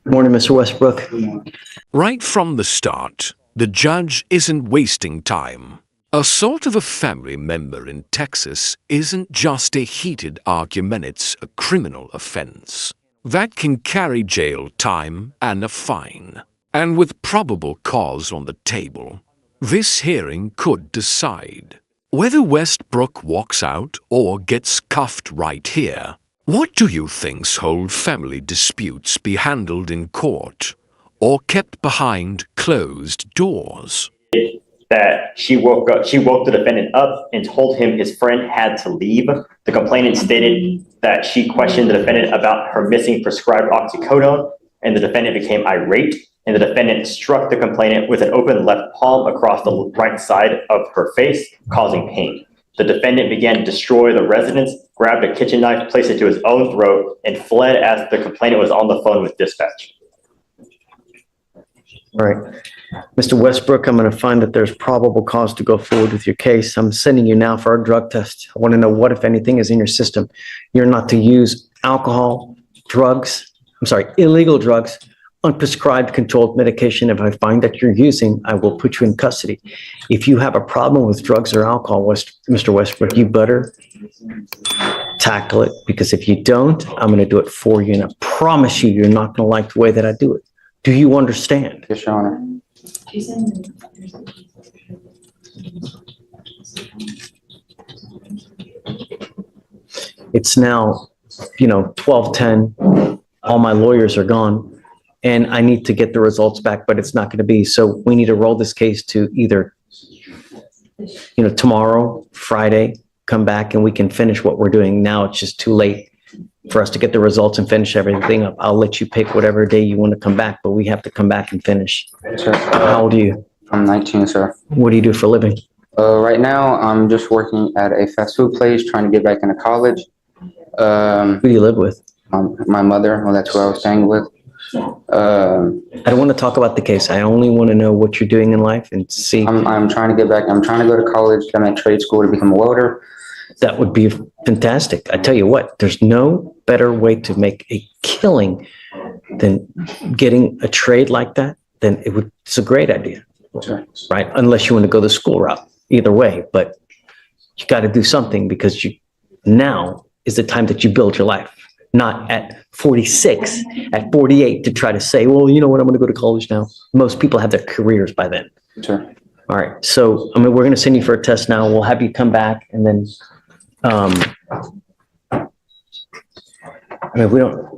Morning, Mr. Westbrook. Right from the start, the judge isn't wasting time. Assault of a family member in Texas isn't just a heated argument, it's a criminal offense. That can carry jail time and a fine. And with probable cause on the table, this hearing could decide whether Westbrook walks out or gets cuffed right here. What do you think's hold family disputes be handled in court or kept behind closed doors? That she woke the defendant up and told him his friend had to leave. The complainant stated that she questioned the defendant about her missing prescribed oxycodone, and the defendant became irate, and the defendant struck the complainant with an open left palm across the right side of her face, causing pain. The defendant began to destroy the residence, grabbed a kitchen knife, placed it to his own throat, and fled as the complainant was on the phone with dispatch. All right. Mr. Westbrook, I'm going to find that there's probable cause to go forward with your case. I'm sending you now for a drug test. I want to know what, if anything, is in your system. You're not to use alcohol, illegal drugs, unprescribed controlled medication. If I find that you're using, I will put you in custody. If you have a problem with drugs or alcohol, Mr. Westbrook, you better tackle it, because if you don't, I'm going to do it for you. And I promise you're not going to like the way that I do it. Do you understand? Yes, Your Honor. It's now, 12:10. All my lawyers are gone and I need to get the results back, but it's not going to be. So we need to roll this case to either, tomorrow, Friday, come back and we can finish what we're doing. Now it's just too late for us to get the results and finish everything up. I'll let you pick whatever day you want to come back, but we have to come back and finish. Sir, How old are you? I'm 19, sir. What do you do for a living? Right now, I'm just working at a fast food place, trying to get back into college. Who do you live with? My mother, well, that's who I was staying with. I don't want to talk about the case. I only want to know what you're doing in life and see. I'm trying to get back. I'm trying to go to college, get my trade school to become a welder. That would be fantastic. I tell you what, there's no better way to make a killing than getting a trade like that. Then it's a great idea, Sure. right? Unless you want to go the school route. Either way, but you got to do something, because now is the time that you build your life, not at 46, at 48 to try to say, well, you know what, I'm going to go to college now. Most people have their careers by then. Sure. All right. So, we're going to send you for a test now. We'll have you come back and then, we don't.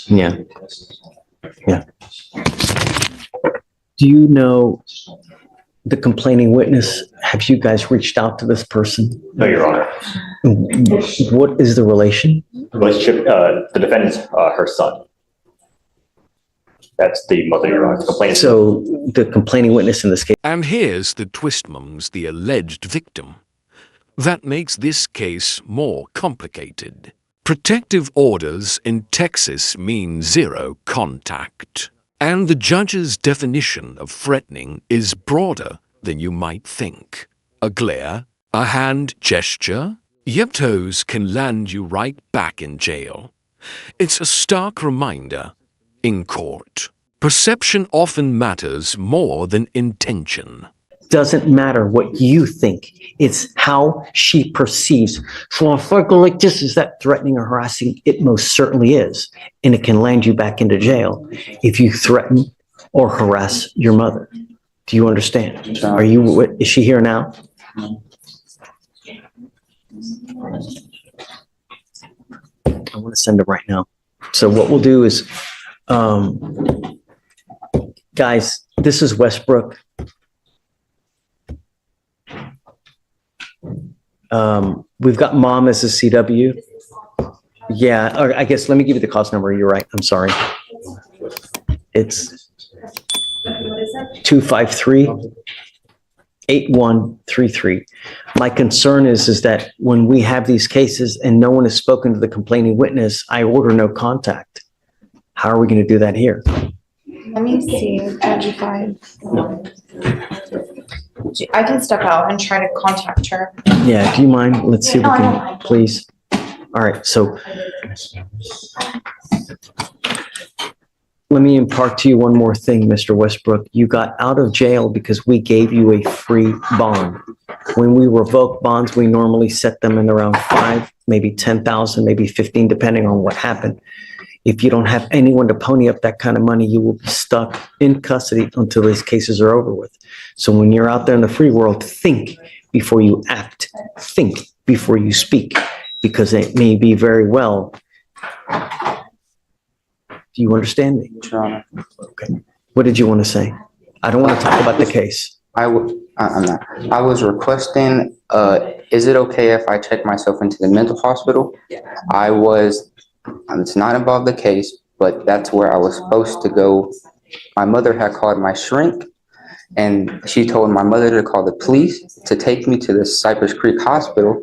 Yeah. Do you know the complaining witness? Have you guys reached out to this person? No, Your Honor. What is the relation? The relationship, the defendant's her son. That's the mother, Your Honor. The complainant. So the complaining witness in this case. And here's the twist, mums, the alleged victim. That makes this case more complicated. Protective orders in Texas mean zero contact. And the judge's definition of threatening is broader than you might think. A glare, a hand gesture, your toes can land you right back in jail. It's a stark reminder. In court, perception often matters more than intention. Doesn't matter what you think. It's how she perceives. So if I go like this, is that threatening or harassing? It most certainly is. And it can land you back into jail if you threaten or harass your mother. Do you understand? Is she here now? I want to send her right now. So what we'll do is, guys, this is Westbrook. We've got mom as a CW. Yeah, or I guess let me give you the cost number. You're right. I'm sorry. It's 253 8133. My concern is that when we have these cases and no one has spoken to the complaining witness, I order no contact. How are we going to do that here? Let me see, Judge, if I can step out and try to contact her. Yeah, do you mind? Let's see if we No, I don't can, mind. please. All right, so let me impart to you one more thing, Mr. Westbrook. You got out of jail because we gave you a free bond. When we revoke bonds, we normally set them in around 5, maybe 10,000, maybe 15, depending on what happened. If you don't have anyone to pony up that kind of money, you will be stuck in custody until these cases are over with. So when you're out there in the free world, think before you act. Think before you speak, because it may be very well. Do you understand me? Your Honor. Okay. What did you want to say? I don't want to talk about the case. I'm not. I was requesting, is it okay if I check myself into the mental hospital? It's not involved the case, but that's where I was supposed to go. My mother had called my shrink, and she told my mother to call the police to take me to the Cypress Creek Hospital,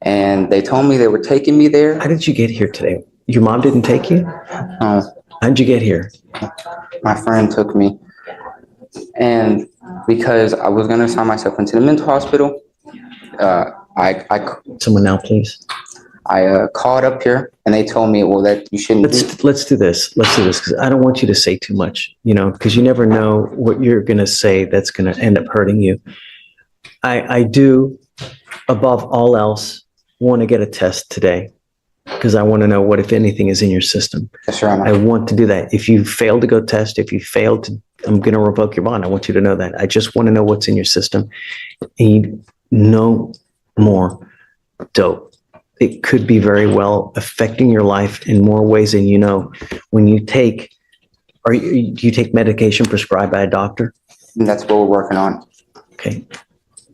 and they told me they were taking me there. How did you get here today? Your mom didn't take you? How'd you get here? My friend took me, and because I was gonna sign myself into the mental hospital, Someone now, please. I called up here, and they told me, well, that you shouldn't be. Let's do this. Let's do this, because I don't want you to say too much, because you never know what you're going to say that's going to end up hurting you. I do, above all else, want to get a test today, because I want to know what, if anything, is in your system. Yes, Your Honor. I want to do that. If you fail to go test, if you fail to, I'm going to revoke your bond. I want you to know that. I just want to know what's in your system. And no more dope. It could be very well affecting your life in more ways than you know. When you take, do you take medication prescribed by a doctor? And that's what we're working on. Okay.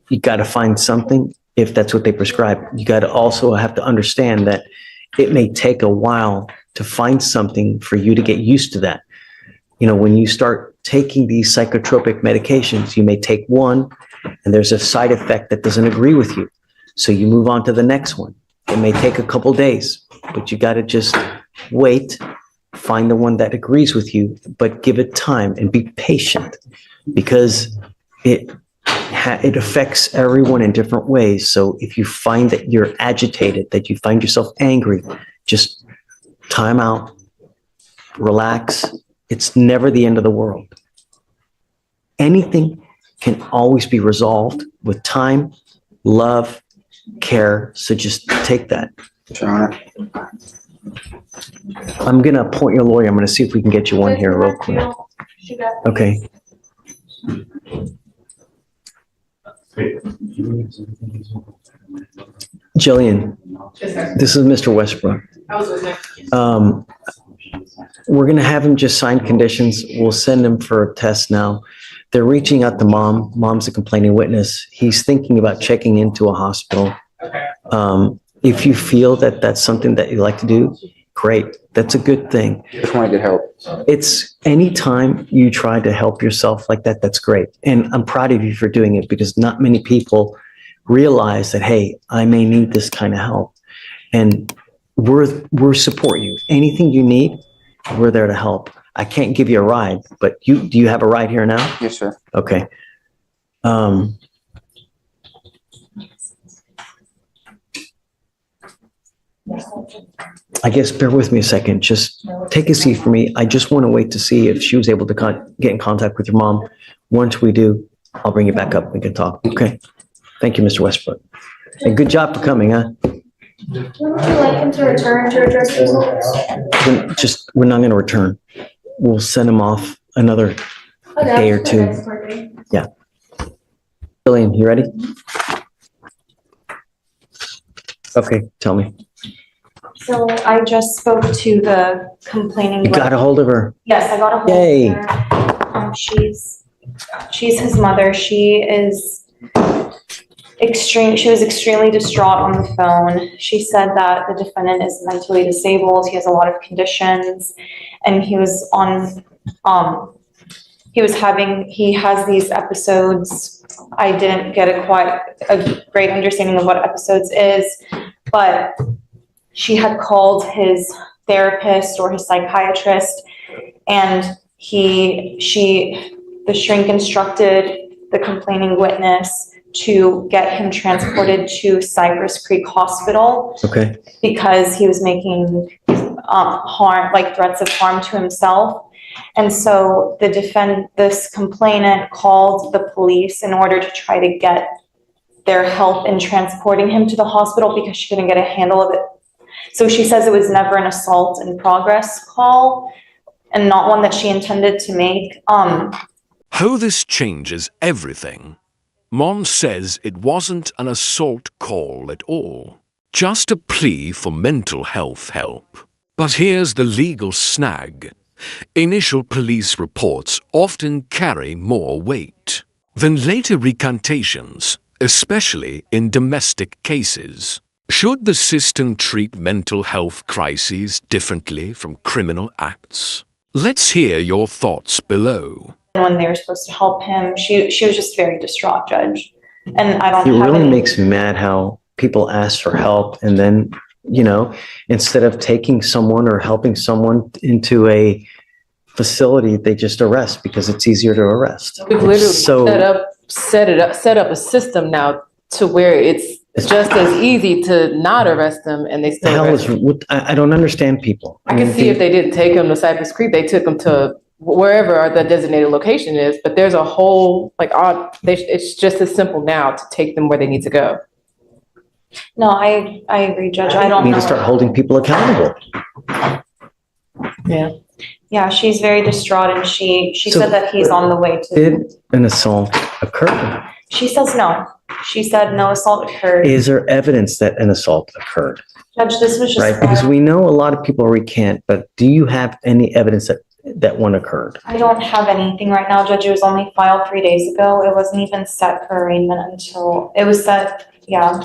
You got to find something if that's what they prescribe. You got to also have to understand that it may take a while to find something for you to get used to that. When you start taking these psychotropic medications, you may take one and there's a side effect that doesn't agree with you. So you move on to the next one. It may take a couple days, but you got to just wait, find the one that agrees with you, but give it time and be patient, because it affects everyone in different ways. So if you find that you're agitated, that you find yourself angry, just time out, relax. It's never the end of the world. Anything can always be resolved with time, love, care. So just take that. Your Honor. I'm going to appoint your lawyer. I'm going to see if we can get you one here real quick. Okay. Jillian, this is Mr. Westbrook. We're going to have him just sign conditions. We'll send him for a test now. They're reaching out to mom. Mom's a complaining witness. He's thinking about checking into a hospital. If you feel that that's something that you like to do, great. That's a good thing. Just want to get help. It's anytime you try to help yourself like that, that's great. And I'm proud of you for doing it, because not many people realize that, hey, I may need this kind of help. And we're support you. Anything you need, we're there to help. I can't give you a ride, but do you have a ride here now? Yes, sir. Okay. I guess bear with me a second. Just take a seat for me. I just want to wait to see if she was able to get in contact with your mom. Once we do, I'll bring you back up. We can talk. Okay. Thank you, Mr. Westbrook. And good job for coming, huh? Would you like him to return to address results? We're not going to return. We'll send him off another day or two. Yeah. Jillian, you ready? Okay, tell me. So I just spoke to the complaining. You got a hold of her? Yes, I got a hold Yay. of her. She's his mother. She was extremely distraught on the phone. She said that the defendant is mentally disabled. He has a lot of conditions, and he was on he has these episodes. I didn't get quite a great understanding of what episodes is, but she had called his therapist or his psychiatrist, and the shrink instructed the complaining witness to get him transported to Cypress Creek Hospital Okay. because he was making harm, like threats of harm to himself. And so this complainant called the police in order to try to get their help in transporting him to the hospital because she couldn't get a handle of it. So she says it was never an assault in progress call and not one that she intended to make. How this changes everything. Mon says it wasn't an assault call at all, just a plea for mental health help. But here's the legal snag. Initial police reports often carry more weight than later recantations, especially in domestic cases. Should the system treat mental health crises differently from criminal acts? Let's hear your thoughts below. When they were supposed to help him, she was just very distraught, Judge. And I don't It have really any. makes me mad how people ask for help and then, instead of taking someone or helping someone into a facility, they just arrest because it's easier to arrest. We've literally So- set up a system now to where it's just as easy to not arrest them and they The still hell arrest is, them. what, I don't understand people. I can see if they didn't take them to Cypress Creek, they took them to wherever the designated location is, but there's a whole, it's just as simple now to take them where they need to go. No, I agree, Judge. I don't We know. need to start holding people accountable. Yeah. Yeah, she's very distraught and she So- said that he's on the way to. Did an assault occur? She says no. She said no assault occurred. Is there evidence that an assault occurred? Judge, this was just. Right? Because we know a lot of people recant, but do you have any evidence that one occurred? I don't have anything right now, Judge. It was only filed 3 days ago. It wasn't even set for arraignment until, it was set, yeah.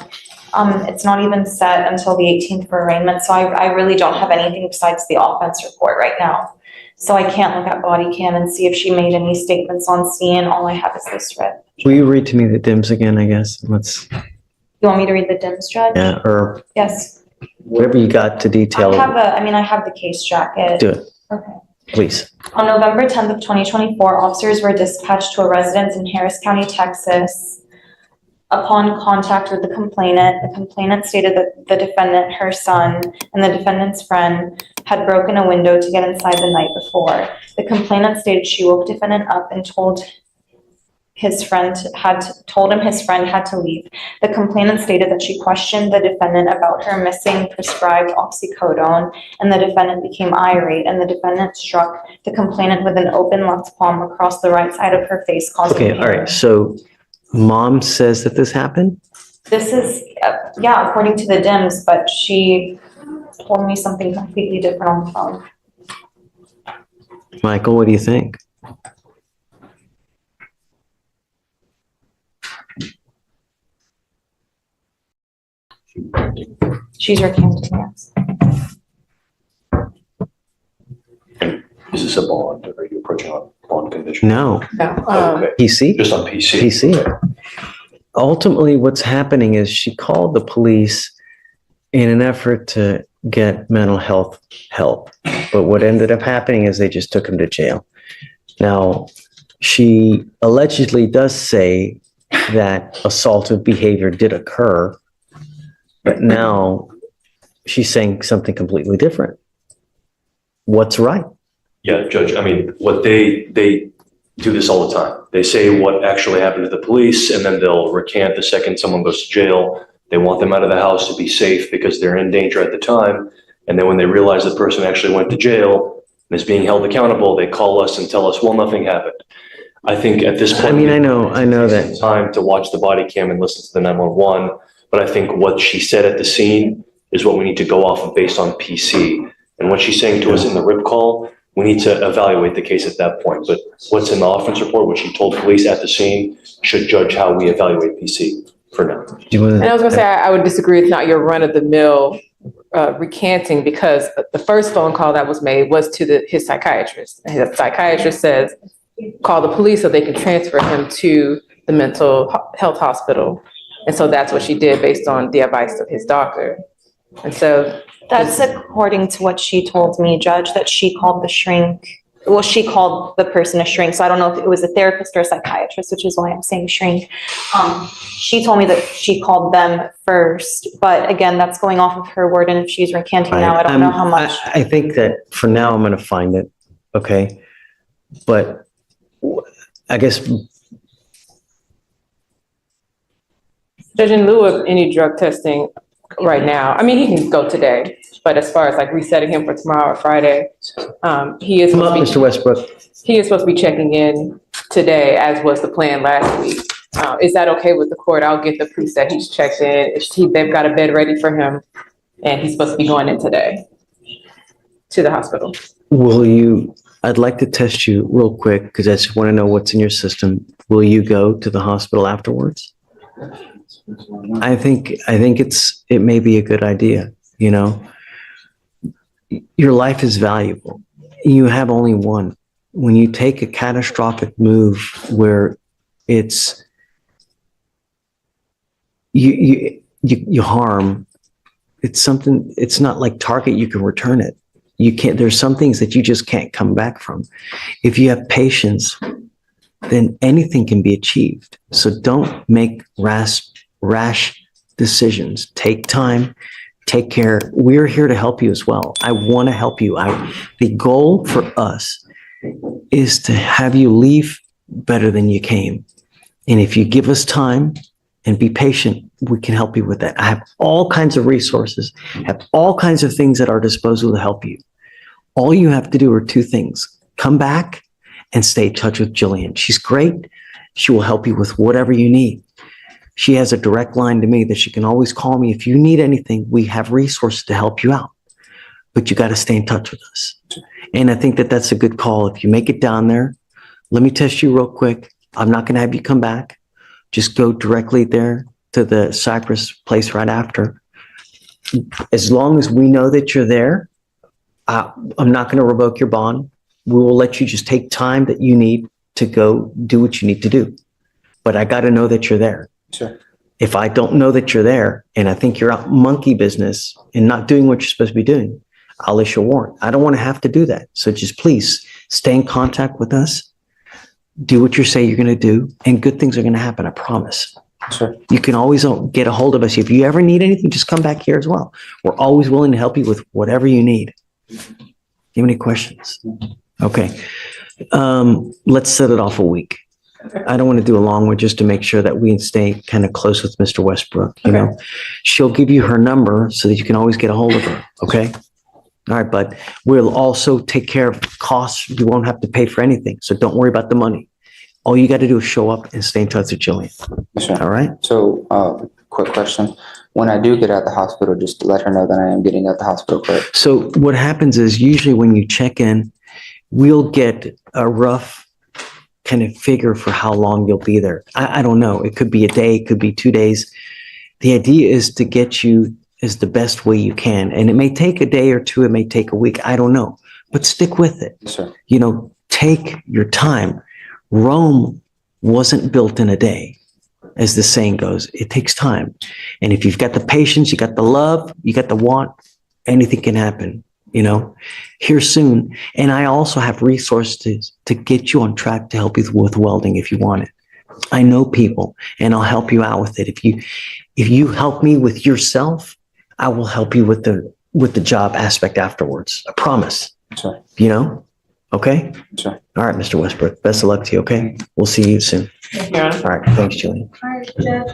It's not even set until the 18th for arraignment, so I really don't have anything besides the offense report right now. So I can't look at body cam and see if she made any statements on scene. All I have is this writ. Will you read to me the DIMS again, I guess? Let's, You want me to read the DIMS, Judge? yeah, or Yes. whatever you got to detail. I have the case jacket. Do it, Okay. please. On November 10th of 2024, officers were dispatched to a residence in Harris County, Texas. Upon contact with the complainant stated that the defendant, her son, and the defendant's friend had broken a window to get inside the night before. The complainant stated she woke defendant up and told him his friend had to leave. The complainant stated that she questioned the defendant about her missing prescribed oxycodone, and the defendant became irate, and the defendant struck the complainant with an open left palm across the right side of her face, causing Okay, pain. all right, so mom says that this happened? This is, yeah, according to the DIMS, but she told me something completely different on the phone. Michael, what do you think? She's recanting, yes. Is this a bond? Are you approaching a bond condition? No, Okay, PC? just on PC. PC. Ultimately, what's happening is she called the police in an effort to get mental health help. But what ended up happening is they just took him to jail. Now, she allegedly does say that assaultive behavior did occur, but now she's saying something completely different. What's right? Yeah, Judge, I mean, what they do this all the time. They say what actually happened to the police, and then they'll recant the second someone goes to jail. They want them out of the house to be safe because they're in danger at the time. And then when they realize the person actually went to jail and is being held accountable, they call us and tell us, well, nothing happened. I think at this point. I mean, I know that. Time to watch the body cam and listen to the 911, but I think what she said at the scene is what we need to go off of based on PC. And what she's saying to us in the RIP call, we need to evaluate the case at that point. But what's in the offense report, what she told police at the scene, should judge how we evaluate PC for now. And I was gonna say, I would disagree. It's not your run-of-the-mill recanting, because the first phone call that was made was to his psychiatrist. And his psychiatrist says call the police so they can transfer him to the mental health hospital. And so that's what she did based on the advice of his doctor. And so That's according to what she told me, Judge, that she called the shrink. Well, she called the person a shrink, so I don't know if it was a therapist or a psychiatrist, which is why I'm saying shrink. She told me that she called them first, but again, that's going off of her word, and if she's recanting now, I don't know how much. I think that for now, I'm gonna find it, okay? But I guess, Judge, in lieu of any drug testing right now, I mean, he can go today, but as far as like resetting him for tomorrow or Friday, he is come up, Mr. Westbrook. he is supposed to be checking in today, as was the plan last week. Is that okay with the court? I'll get the proof that he's checked in. They've got a bed ready for him, and he's supposed to be going in today to the hospital. I'd like to test you real quick because I just want to know what's in your system. Will you go to the hospital afterwards? I think it may be a good idea, you know? Your life is valuable. You have only one. When you take a catastrophic move where it's you harm, it's something, it's not like Target, you can return it. You can't, there's some things that you just can't come back from. If you have patience, then anything can be achieved. So don't make rash decisions. Take time, take care. We're here to help you as well. I want to help you. The goal for us is to have you leave better than you came. And if you give us time and be patient, we can help you with that. I have all kinds of resources, have all kinds of things at our disposal to help you. All you have to do are two things. Come back and stay in touch with Jillian. She's great. She will help you with whatever you need. She has a direct line to me that she can always call me. If you need anything, we have resources to help you out. But you got to stay in touch with us. And I think that that's a good call. If you make it down there, let me test you real quick. I'm not going to have you come back. Just go directly there to the Cypress place right after. As long as we know that you're there, I'm not going to revoke your bond. We will let you just take time that you need to go do what you need to do. But I got to know that you're there. Sure. If I don't know that you're there and I think you're out monkey business and not doing what you're supposed to be doing, I'll issue a warrant. I don't want to have to do that. So just please stay in contact with us. Do what you say you're going to do, and good things are going to happen. I promise. Sure. You can always get a hold of us. If you ever need anything, just come back here as well. We're always willing to help you with whatever you need. Do you have any questions? Okay. Let's set it off a week. I don't want to do a long one just to make sure that we stay kind of close with Mr. Westbrook. You know, she'll give you her number so that you can always get a hold of her. Okay. All right. But we'll also take care of costs. You won't have to pay for anything. So don't worry about the money. All you got to do is show up and stay in touch with Jillian. Sure. All right. So, quick question. When I do get out of the hospital, just let her know that I am getting out of the hospital, correct? So what happens is usually when you check in, we'll get a rough kind of figure for how long you'll be there. I don't know. It could be a day, it could be 2 days. The idea is to get you as the best way you can. And it may take a day or two, it may take a week. I don't know, but stick with it. Yes, sir. You know, take your time. Rome wasn't built in a day, as the saying goes. It takes time. And if you've got the patience, you got the love, you got the want, anything can happen, you know, here soon. And I also have resources to get you on track to help you with welding if you want it. I know people and I'll help you out with it. If you help me with yourself, I will help you with the job aspect afterwards. I promise. Sure. You know? Okay? Sure. All right, Mr. Westbrook. Best of luck to you, okay? We'll see you soon. Yeah. All right. Thanks, Julian. All right, Judge.